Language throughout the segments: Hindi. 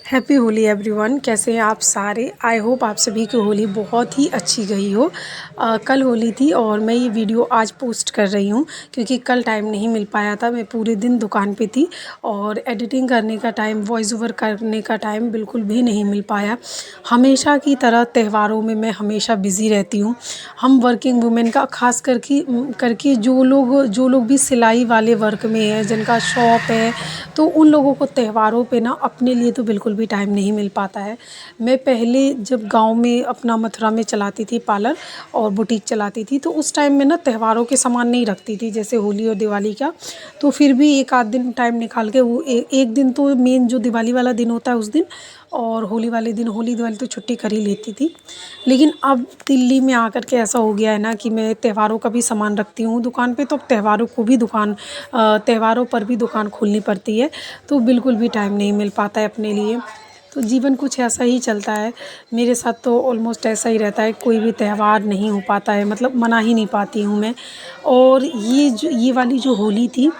Happy Holi everyone. कैसे हैं आप सारे? आई होप आप सभी की होली बहुत ही अच्छी गई हो। कल होली थी और मैं ये वीडियो आज पोस्ट कर रही हूँ क्योंकि कल टाइम नहीं मिल पाया था। मैं पूरे दिन दुकान पे थी और एडिटिंग करने का टाइम, वॉइस ओवर करने का टाइम बिल्कुल भी नहीं मिल पाया। हमेशा की तरह त्योहारों में मैं हमेशा बिज़ी रहती हूँ। हम वर्किंग वुमेन का ख़ास करके जो लोग भी सिलाई वाले वर्क में हैं, जिनका शॉप है, तो उन लोगों को त्योहारों पे ना अपने लिए तो बिल्कुल भी टाइम नहीं मिल पाता है। मैं पहले जब गांव में अपना मथुरा में चलाती थी पार्लर और बुटीक चलाती थी, तो उस टाइम में ना त्योहारों के सामान नहीं रखती थी, जैसे होली और दिवाली का। तो फिर भी एक आध दिन टाइम निकाल के वो एक दिन तो मेन जो दिवाली वाला दिन होता है उस दिन, और होली वाले दिन, होली दिवाली तो छुट्टी कर ही लेती थी। लेकिन अब दिल्ली में आकर के ऐसा हो गया है ना कि मैं त्योहारों का भी सामान रखती हूँ दुकान पे, तो अब त्योहारों पर भी दुकान खोलनी पड़ती है। तो बिल्कुल भी टाइम नहीं मिल पाता है अपने लिए। तो जीवन कुछ ऐसा ही चलता है। मेरे साथ तो ऑलमोस्ट ऐसा ही रहता है, कोई भी त्यौहार नहीं हो पाता है, मतलब मना ही नहीं पाती हूँ मैं। और ये वाली जो होली थी,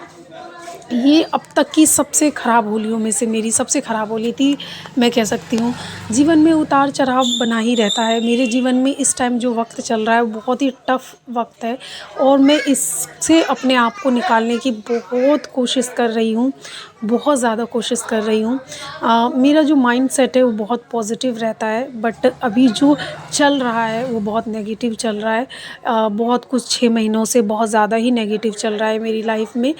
ये अब तक की सबसे ख़राब होलियों में से मेरी सबसे ख़राब होली थी, मैं कह सकती हूँ। जीवन में उतार चढ़ाव बना ही रहता है। मेरे जीवन में इस टाइम जो वक्त चल रहा है वो बहुत ही टफ़ वक्त है और मैं इससे अपने आप को निकालने की बहुत कोशिश कर रही हूँ, बहुत ज़्यादा कोशिश कर रही हूँ। मेरा जो माइंडसेट है वो बहुत पॉजिटिव रहता है, बट अभी जो चल रहा है वो बहुत नेगेटिव चल रहा है। बहुत कुछ 6 महीनों से बहुत ज़्यादा ही नेगेटिव चल रहा है मेरी लाइफ में।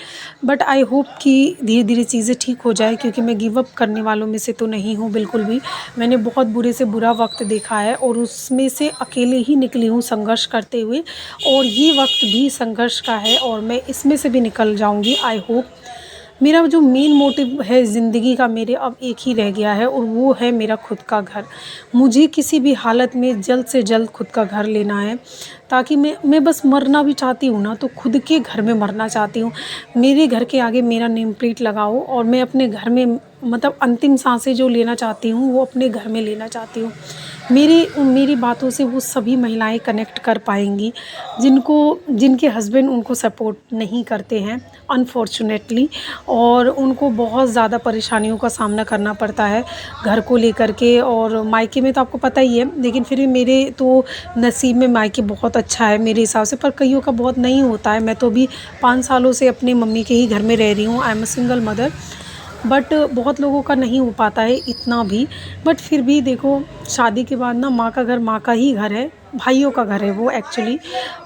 बट आई होप कि धीरे धीरे चीज़ें ठीक हो जाए, क्योंकि मैं गिव अप करने वालों में से तो नहीं हूँ बिल्कुल भी। मैंने बहुत बुरे से बुरा वक्त देखा है और उसमें से अकेले ही निकली हूँ संघर्ष करते हुए, और ये वक्त भी संघर्ष का है और मैं इसमें से भी निकल जाऊँगी, आई होप। मेरा जो मेन मोटिव है ज़िंदगी का, मेरे अब एक ही रह गया है और वो है मेरा खुद का घर। मुझे किसी भी हालत में जल्द से जल्द खुद का घर लेना है, ताकि मैं बस मरना भी चाहती हूँ ना तो खुद के घर में मरना चाहती हूँ। मेरे घर के आगे मेरा नेम प्लेट लगाओ और मैं अपने घर में, मतलब अंतिम सांसें जो लेना चाहती हूँ वो अपने घर में लेना चाहती हूँ। मेरी बातों से वो सभी महिलाएं कनेक्ट कर पाएंगी जिनके हस्बैंड उनको सपोर्ट नहीं करते हैं अनफॉर्चुनेटली, और उनको बहुत ज़्यादा परेशानियों का सामना करना पड़ता है घर को लेकर के। और मायके में तो आपको पता ही है, लेकिन फिर भी मेरे तो नसीब में मायके बहुत अच्छा है मेरे हिसाब से, पर कईयों का बहुत नहीं होता है। मैं तो अभी 5 सालों से अपने मम्मी के ही घर में रह रही हूँ। I am a single mother. But बहुत लोगों का नहीं हो पाता है इतना भी। बट फिर भी देखो, शादी के बाद ना माँ का घर माँ का ही घर है, भाइयों का घर है वो एक्चुअली।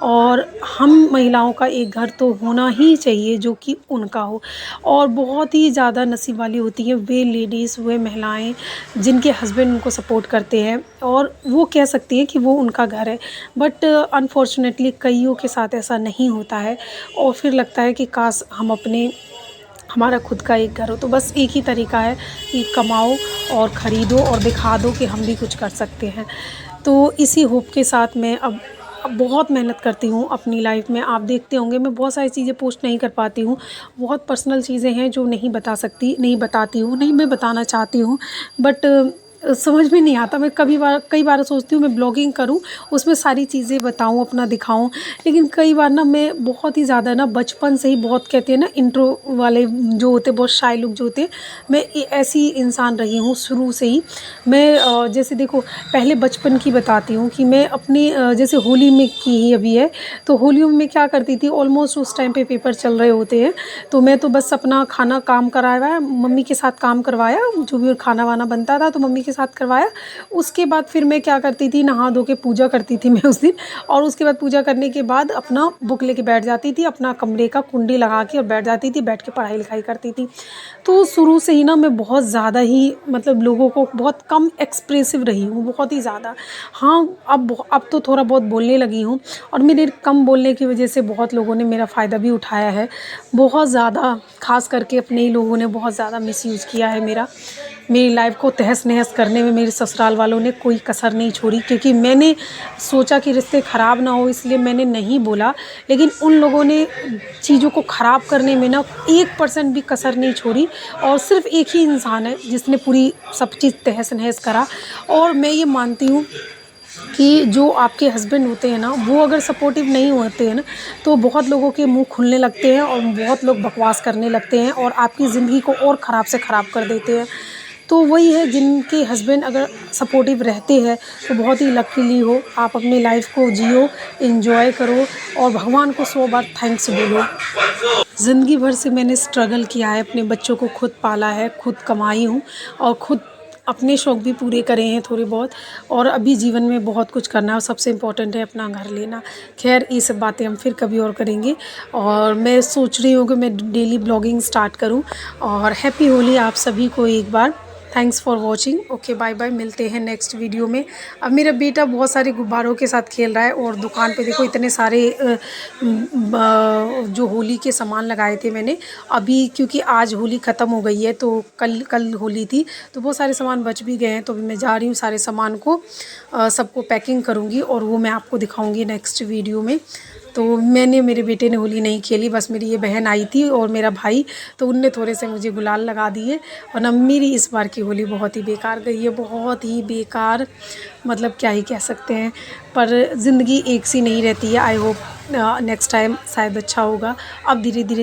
और हम महिलाओं का एक घर तो होना ही चाहिए जो कि उनका हो। और बहुत ही ज़्यादा नसीब वाली होती हैं वे लेडीज़, वे महिलाएं जिनके हस्बैंड उनको सपोर्ट करते हैं और वो कह सकती हैं कि वो उनका घर है। बट अनफॉर्चुनेटली कईयों के साथ ऐसा नहीं होता है और फिर लगता है कि काश हमारा खुद का एक घर हो। तो बस एक ही तरीका है कि कमाओ और ख़रीदो और दिखा दो कि हम भी कुछ कर सकते हैं। तो इसी होप के साथ मैं अब बहुत मेहनत करती हूँ अपनी लाइफ में। आप देखते होंगे मैं बहुत सारी चीज़ें पोस्ट नहीं कर पाती हूँ, बहुत पर्सनल चीज़ें हैं जो नहीं बताती हूँ, नहीं मैं बताना चाहती हूँ। बट समझ में नहीं आता। मैं कई बार सोचती हूँ मैं ब्लॉगिंग करूँ, उसमें सारी चीज़ें बताऊँ, अपना दिखाऊँ। लेकिन कई बार ना मैं बहुत ही ज़्यादा ना बचपन से ही, बहुत कहते हैं ना इंट्रो वाले जो होते हैं, बहुत शाय लोग जो होते हैं, मैं ऐसी इंसान रही हूँ शुरू से ही। मैं जैसे देखो, पहले बचपन की बताती हूँ कि मैं अपनी जैसे होली में की ही अभी है, तो होलियों में क्या करती थी, ऑलमोस्ट उस टाइम पे पेपर चल रहे होते हैं, तो मैं तो बस अपना खाना काम कराया, मम्मी के साथ काम करवाया, जो भी खाना वाना बनता था तो मम्मी के साथ करवाया। उसके बाद फिर मैं क्या करती थी, नहा धो के पूजा करती थी मैं उस दिन, और उसके बाद पूजा करने के बाद अपना बुक लेके बैठ जाती थी, अपना कमरे का कुंडी लगा के और बैठ जाती थी, बैठ के पढ़ाई लिखाई करती थी। तो शुरू से ही ना मैं बहुत ज़्यादा ही, मतलब लोगों को बहुत कम एक्सप्रेसिव रही हूँ, बहुत ही ज़्यादा। हाँ, अब तो थोड़ा बहुत बोलने लगी हूँ, और मेरे कम बोलने की वजह से बहुत लोगों ने मेरा फ़ायदा भी उठाया है, बहुत ज़्यादा। ख़ास करके अपने ही लोगों ने बहुत ज़्यादा मिसयूज़ किया है मेरी लाइफ को तहस नहस करने में मेरे ससुराल वालों ने कोई कसर नहीं छोड़ी, क्योंकि मैंने सोचा कि रिश्ते ख़राब ना हो इसलिए मैंने नहीं बोला। लेकिन उन लोगों ने चीज़ों को ख़राब करने में ना 1% भी कसर नहीं छोड़ी, और सिर्फ़ एक ही इंसान है जिसने पूरी सब चीज़ तहस नहस करा। और मैं ये मानती हूँ कि जो आपके हस्बैंड होते हैं ना, वो अगर सपोर्टिव नहीं होते हैं ना, तो बहुत लोगों के मुंह खुलने लगते हैं और बहुत लोग बकवास करने लगते हैं और आपकी ज़िंदगी को और ख़राब से ख़राब कर देते हैं। तो वही है, जिनके हस्बैंड अगर सपोर्टिव रहते हैं तो बहुत ही लकीली हो। आप अपनी लाइफ को जियो, एंजॉय करो और भगवान को 100 बार थैंक्स बोलो। ज़िंदगी भर से मैंने स्ट्रगल किया है, अपने बच्चों को खुद पाला है, खुद कमाई हूँ और खुद अपने शौक़ भी पूरे करे हैं थोड़े बहुत, और अभी जीवन में बहुत कुछ करना है और सबसे इम्पोर्टेंट है अपना घर लेना। खैर ये सब बातें हम फिर कभी और करेंगे। और मैं सोच रही हूँ कि मैं डेली ब्लॉगिंग स्टार्ट करूँ। और हैप्पी होली आप सभी को एक बार। Thanks for watching. Okay bye bye, मिलते हैं नेक्स्ट वीडियो में। अब मेरा बेटा बहुत सारे गुब्बारों के साथ खेल रहा है और दुकान पे देखो इतने सारे जो होली के सामान लगाए थे मैंने अभी, क्योंकि आज होली ख़त्म हो गई है तो कल होली थी तो बहुत सारे सामान बच भी गए हैं। तो अभी मैं जा रही हूँ सारे सामान को सबको पैकिंग करूँगी और वो मैं आपको दिखाऊँगी नेक्स्ट वीडियो में। तो मेरे बेटे ने होली नहीं खेली, बस मेरी ये बहन आई थी और मेरा भाई, तो उनने थोड़े से मुझे गुलाल लगा दिए। और ना मेरी इस बार की होली बहुत ही बेकार गई है, बहुत ही बेकार, मतलब क्या ही कह सकते हैं। पर ज़िंदगी एक सी नहीं रहती है। आई होप नेक्स्ट टाइम शायद अच्छा होगा। अब धीरे धीरे